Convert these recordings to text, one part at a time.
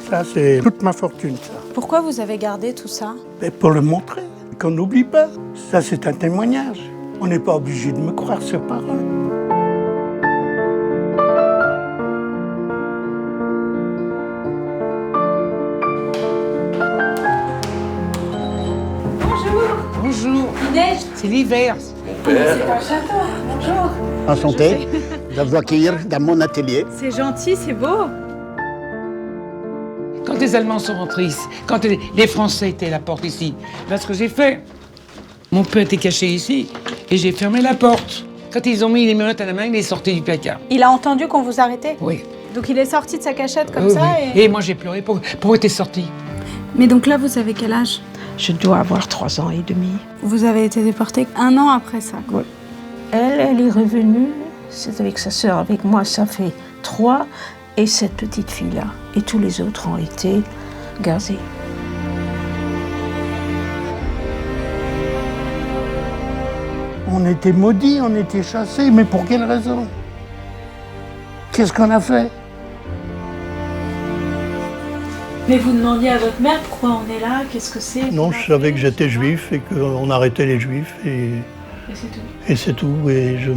Ça, c'est toute ma fortune, ça. Pourquoi vous avez gardé tout ça? Et pour le montrer, qu'on n'oublie pas. Ça, c'est un témoignage. On n'est pas obligé de me croire sur parole. Bonjour. Il neige. C'est l'hiver. C'est un château. Bonjour. Enchanté de vous accueillir dans mon atelier. C'est gentil, c'est beau. Quand les Allemands sont rentrés ici, quand les Français étaient à la porte ici, là ce que j'ai fait, mon père était caché ici et j'ai fermé la porte. Quand ils ont mis les menottes à la main, il est sorti du placard. Il a entendu qu'on vous arrêtait? Oui. Donc il est sorti de sa cachette comme Oui, ça oui. Et moi j'ai pleuré. Pourquoi t'es sorti? Mais donc là, vous avez quel âge? Je dois avoir 3 ans et demi. Vous avez été déporté 1 an après ça, quoi. Oui. Elle est revenue, c'est avec sa sœur, avec moi, ça fait 3, et cette petite fille-là. Et tous les autres ont été gazés. On était maudits, on était chassés, mais pour quelle raison? Qu'est-ce qu'on a fait? Mais vous demandiez à votre mère pourquoi on est là, qu'est-ce que c'est? Non, je savais que j'étais juif et qu'on arrêtait les juifs Et c'est tout. et c'est tout. Et je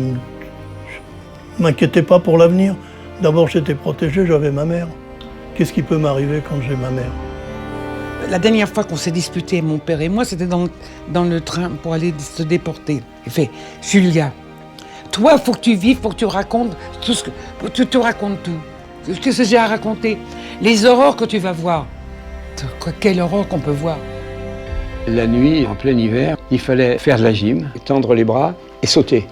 m'inquiétais pas pour l'avenir. D'abord, j'étais protégé, j'avais ma mère. Qu'est-ce qui peut m'arriver quand j'ai ma mère? La dernière fois qu'on s'est disputé, mon père et moi, c'était dans le train pour aller se déporter. Il fait, Julia, toi, il faut que tu vives, faut que tu racontes tout ce que... Tu te racontes tout. Qu'est-ce que j'ai à raconter? Les horreurs que tu vas voir. Quelle horreur qu'on peut voir. La nuit, en plein hiver, il fallait faire de la gym, tendre les bras et sauter.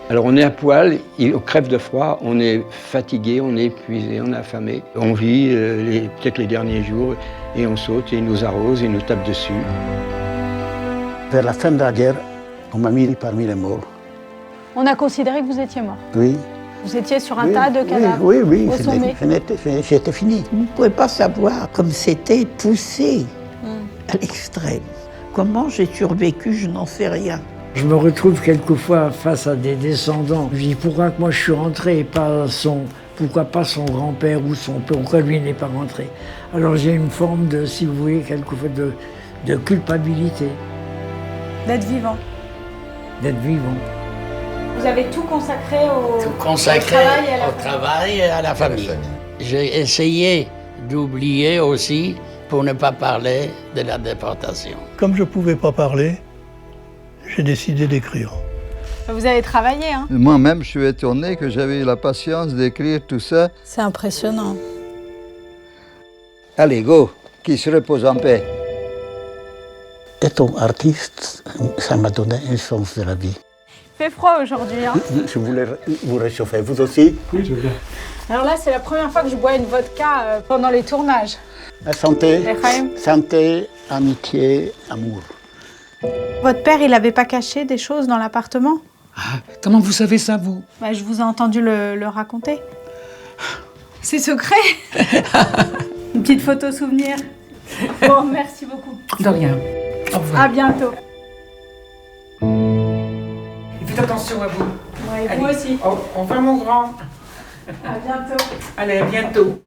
Alors on est à poil, on crève de froid, on est fatigué, on est épuisé, on est affamé. On vit peut-être les derniers jours et on saute et il nous arrose et il nous tape dessus. Vers la fin de la guerre, on m'a mis parmi les morts. On a considéré que vous étiez mort. Oui. Vous étiez sur un tas de cadavres. Oui, au sommet. c'était fini. Vous ne pouvez pas savoir comme c'était poussé à l'extrême. Comment j'ai survécu, je n'en sais rien. Je me retrouve quelquefois face à des descendants. Je dis pourquoi que moi je suis rentré et pas pourquoi pas son grand-père ou son père, pourquoi lui n'est pas rentré. Alors j'ai une forme de, si vous voulez, quelquefois de culpabilité D'être vivant. d'être vivant. Vous avez tout consacré au travail et à la famille. J'ai essayé d'oublier aussi pour ne pas parler de la déportation. Comme je ne pouvais pas parler, j'ai décidé d'écrire. Vous avez travaillé, hein? Moi-même, je suis étonné que j'avais eu la patience d'écrire tout ça. C'est impressionnant. Allez, go, qui se repose en paix. Étant artiste, ça m'a donné un sens de la vie. Il fait froid aujourd'hui, hein? Je voulais vous réchauffer, vous aussi? Oui, je veux bien. Alors là, c'est la première fois que je bois une vodka pendant les tournages. La santé, Ephraim. santé, amitié, amour. Votre père, il n'avait pas caché des choses dans l'appartement? Ah, comment vous savez ça, vous? Bah, je vous ai entendu le raconter. C'est secret. Une petite photo souvenir. Bon, merci beaucoup. De rien. Au revoir. À bientôt. Faites attention à vous. Ouais, Allez. vous aussi. Au revoir, mon grand. À bientôt. Allez, à bientôt.